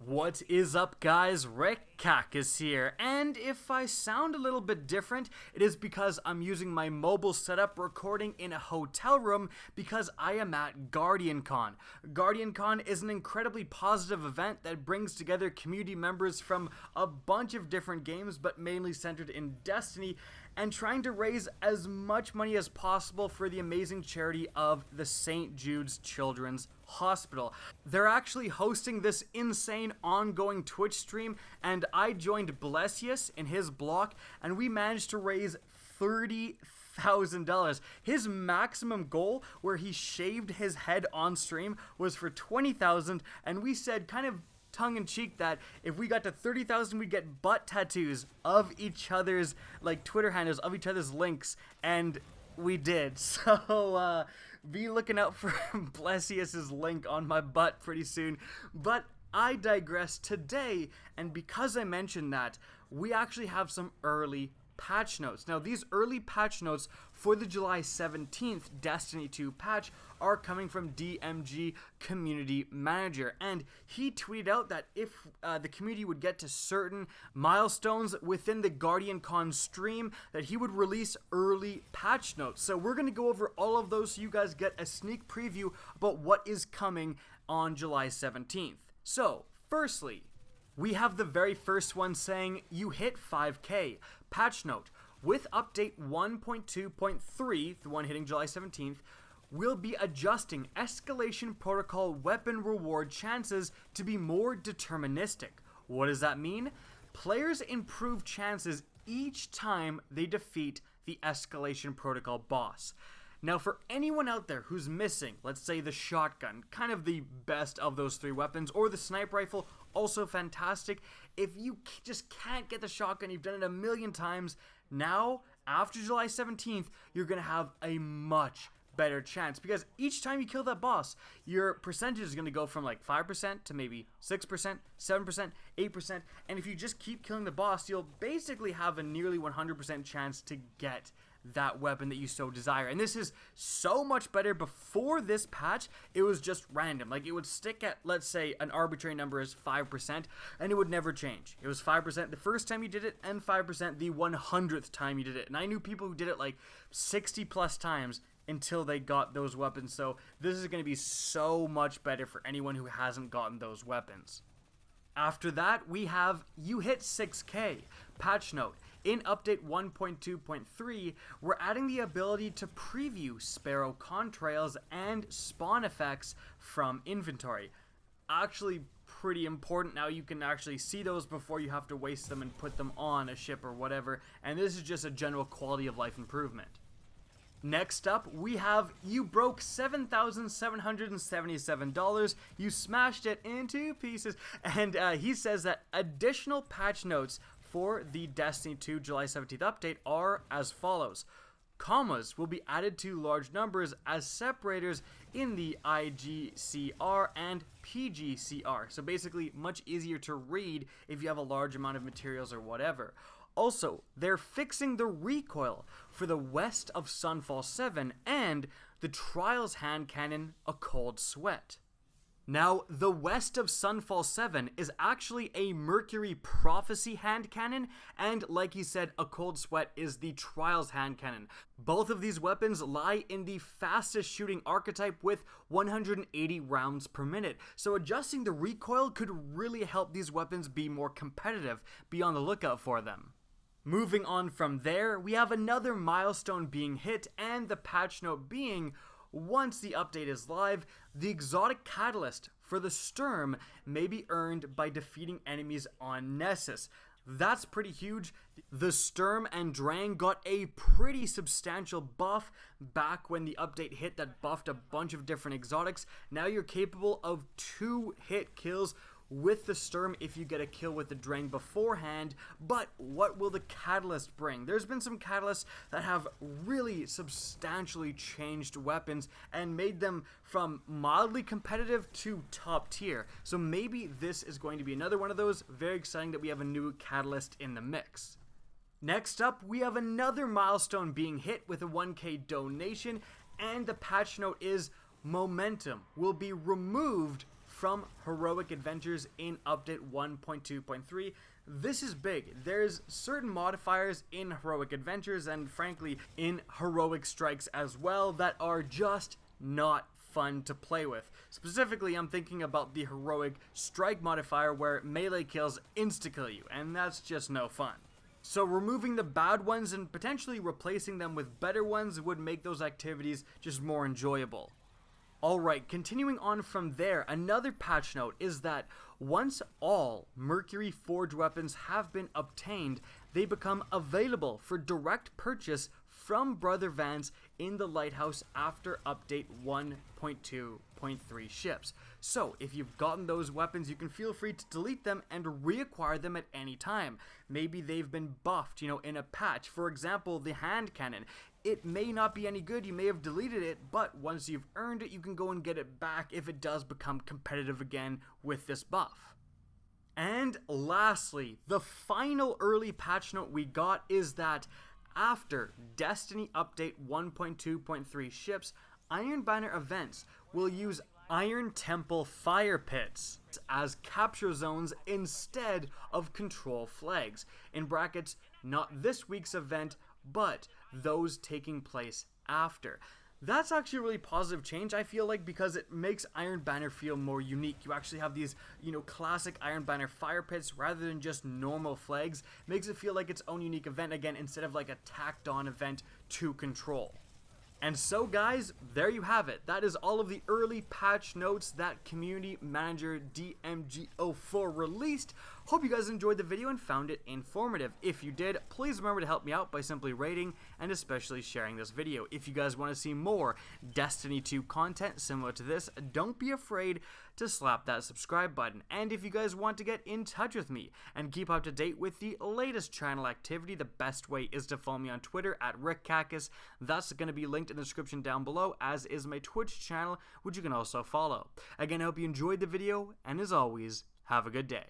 What is up, guys? Rick is here, and if I sound a little bit different, it is because I'm using my mobile setup recording in a hotel room because I am at GuardianCon. GuardianCon is an incredibly positive event that brings together community members from a bunch of different games, but mainly centered in Destiny, and trying to raise as much money as possible for the amazing charity of the St. Jude's Children's Hospital. They're actually hosting this insane ongoing Twitch stream, and I joined Blessius in his block, and we managed to raise $30,000. His maximum goal, where he shaved his head on stream, was for $20,000, and we said kind of tongue-in-cheek that if we got to 30,000 we'd get butt tattoos of each other's like Twitter handles, of each other's links, and we did. So be looking out for Blessius's link on my butt pretty soon. But I digress today, and because I mentioned that, we actually have some early patch notes. Now, these early patch notes for the July 17th Destiny 2 patch are coming from DMG Community Manager, and he tweeted out that if the community would get to certain milestones within the GuardianCon stream, that he would release early patch notes. So we're going to go over all of those so you guys get a sneak preview about what is coming on July 17th. So, firstly, we have the very first one saying, you hit 5K. Patch note, with update 1.2.3, the one hitting July 17th, we'll be adjusting Escalation Protocol weapon reward chances to be more deterministic. What does that mean? Players improve chances each time they defeat the Escalation Protocol boss. Now, for anyone out there who's missing, let's say the shotgun, kind of the best of those three weapons, or the sniper rifle, also fantastic. If you just can't get the shotgun, you've done it a million times, now, after July 17th, you're going to have a much better chance, because each time you kill that boss, your percentage is going to go from like 5% to maybe 6%, 7%, 8%, and if you just keep killing the boss, you'll basically have a nearly 100% chance to get that weapon that you so desire. And this is so much better. Before this patch, it was just random. Like, it would stick at, let's say, an arbitrary number is 5%, and it would never change. It was 5% the first time you did it, and 5% the 100th time you did it. And I knew people who did it like 60 plus times until they got those weapons. So this is going to be so much better for anyone who hasn't gotten those weapons. After that, we have you hit 6K. Patch note, in update 1.2.3, we're adding the ability to preview Sparrow contrails and spawn effects from inventory. Actually pretty important. Now you can actually see those before you have to waste them and put them on a ship or whatever, and this is just a general quality of life improvement. Next up, we have you broke $7,777. You smashed it into pieces. And he says that additional patch notes for the Destiny 2 July 17th update are as follows. Commas will be added to large numbers as separators in the IGCR and PGCR. So basically, much easier to read if you have a large amount of materials or whatever. Also, they're fixing the recoil for the West of Sunfall 7 and the Trials hand cannon, A Cold Sweat. Now, the West of Sunfall 7 is actually a Mercury Prophecy hand cannon, and like he said, A Cold Sweat is the Trials hand cannon. Both of these weapons lie in the fastest shooting archetype with 180 rounds per minute, so adjusting the recoil could really help these weapons be more competitive. Be on the lookout for them. Moving on from there, we have another milestone being hit, and the patch note being, once the update is live, the exotic catalyst for the Sturm may be earned by defeating enemies on Nessus. That's pretty huge. The Sturm and Drang got a pretty substantial buff back when the update hit that buffed a bunch of different exotics. Now you're capable of 2-hit kills with the Sturm if you get a kill with the Drang beforehand, but what will the Catalyst bring? There's been some Catalysts that have really substantially changed weapons and made them from mildly competitive to top tier, so maybe this is going to be another one of those. Very exciting that we have a new Catalyst in the mix. Next up, we have another milestone being hit with a 1K donation, and the patch note is momentum will be removed from Heroic Adventures in Update 1.2.3. This is big. There's certain modifiers in Heroic Adventures and frankly in Heroic Strikes as well that are just not fun to play with. Specifically, I'm thinking about the Heroic Strike modifier where melee kills insta-kill you, and that's just no fun. So removing the bad ones and potentially replacing them with better ones would make those activities just more enjoyable. Alright, continuing on from there, another patch note is that once all Mercury Forge weapons have been obtained, they become available for direct purchase from Brother Vans in the Lighthouse after Update 1.2.3 ships. So, if you've gotten those weapons, you can feel free to delete them and reacquire them at any time. Maybe they've been buffed, in a patch. For example, the hand cannon. It may not be any good, you may have deleted it, but once you've earned it, you can go and get it back if it does become competitive again with this buff. And lastly, the final early patch note we got is that after Destiny Update 1.2.3 ships, Iron Banner events will use Iron Temple fire pits as capture zones instead of control flags. In brackets, not this week's event, but those taking place after. That's actually a really positive change, I feel like, because it makes Iron Banner feel more unique. You actually have these, classic Iron Banner fire pits rather than just normal flags. Makes it feel like its own unique event again instead of like a tacked on event to control. And so guys, there you have it. That is all of the early patch notes that Community Manager DMG04 released. Hope you guys enjoyed the video and found it informative. If you did, please remember to help me out by simply rating and especially sharing this video. If you guys want to see more Destiny 2 content similar to this, don't be afraid to slap that subscribe button. And if you guys want to get in touch with me and keep up to date with the latest channel activity, the best way is to follow me on Twitter at RickCacus. That's going to be linked in the description down below, as is my Twitch channel, which you can also follow. Again, I hope you enjoyed the video, and as always, have a good day.